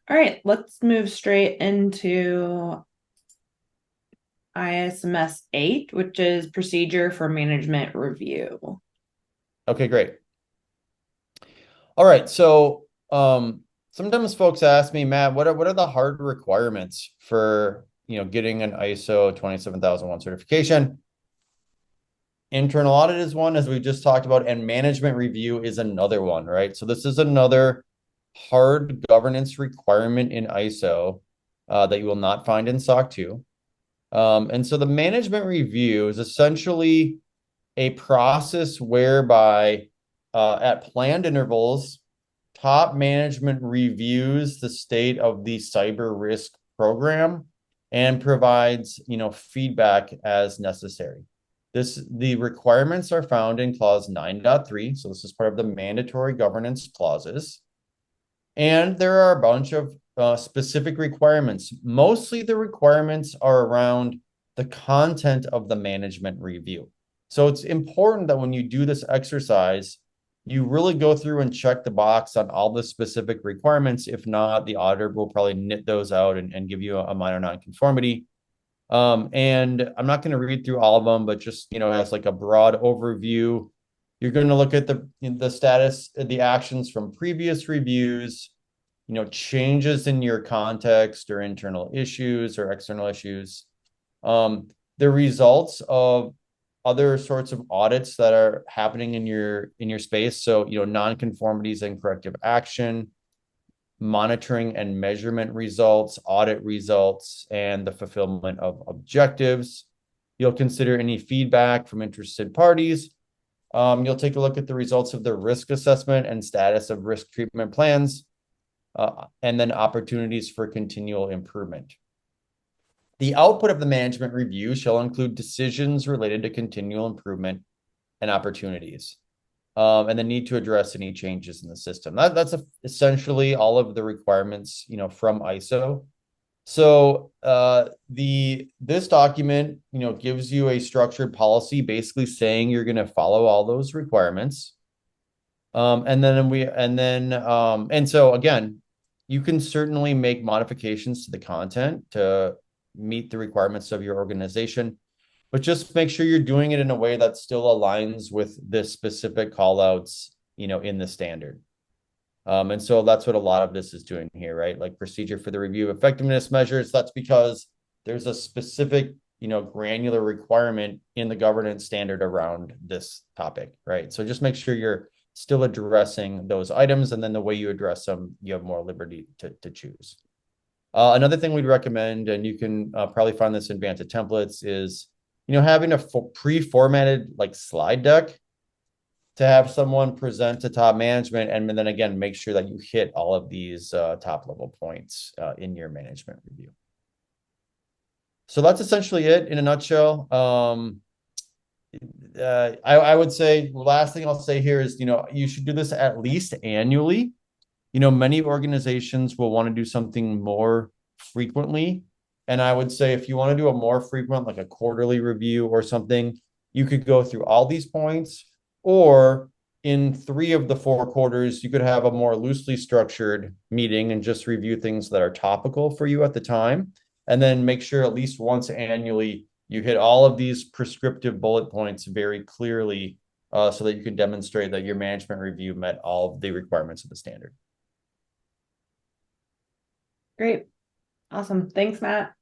All right, let's move straight into ISMS 8, which is procedure for management review. Okay, great. All right. So sometimes folks ask me, Matt, what are the hard requirements for getting an ISO 27001 certification? Internal audit is one, as we just talked about, and management review is another one, right? So this is another hard governance requirement in ISO that you will not find in SOC 2. And so the management review is essentially a process whereby at planned intervals, top management reviews the state of the cyber risk program and provides, feedback as necessary. The requirements are found in clause 9.3. So this is part of the mandatory governance clauses. And there are a bunch of specific requirements. Mostly the requirements are around the content of the management review. So it's important that when you do this exercise, you really go through and check the box on all the specific requirements. If not, the auditor will probably knit those out and give you a minor nonconformity. And I'm not going to read through all of them, but just, as like a broad overview, you're going to look at the status, the actions from previous reviews, changes in your context or internal issues or external issues, the results of other sorts of audits that are happening in your space. So, nonconformities and corrective action, monitoring and measurement results, audit results, and the fulfillment of objectives. You'll consider any feedback from interested parties. You'll take a look at the results of the risk assessment and status of risk treatment plans, and then opportunities for continual improvement. The output of the management review shall include decisions related to continual improvement and opportunities, and the need to address any changes in the system. That's essentially all of the requirements, from ISO. So this document, gives you a structured policy, basically saying you're going to follow all those requirements. And so again, you can certainly make modifications to the content to meet the requirements of your organization, but just make sure you're doing it in a way that still aligns with the specific callouts, in the standard. And so that's what a lot of this is doing here, right? Like procedure for the review of effectiveness measures. That's because there's a specific, granular requirement in the governance standard around this topic, right? So just make sure you're still addressing those items, and then the way you address them, you have more liberty to choose. Another thing we'd recommend, and you can probably find this in Vanta templates, is having a pre-formatted like slide deck to have someone present to top management, and then again make sure that you hit all of these top level points in your management review. So that's essentially it in a nutshell. I would say the last thing I'll say here is, you should do this at least annually. Many organizations will want to do something more frequently. And I would say if you want to do a more frequent, like a quarterly review or something, you could go through all these points, or in 3 of the 4 quarters, you could have a more loosely structured meeting and just review things that are topical for you at the time. And then make sure at least once annually you hit all of these prescriptive bullet points very clearly, so that you can demonstrate that your management review met all of the requirements of the standard. Great. Awesome. Thanks, Matt.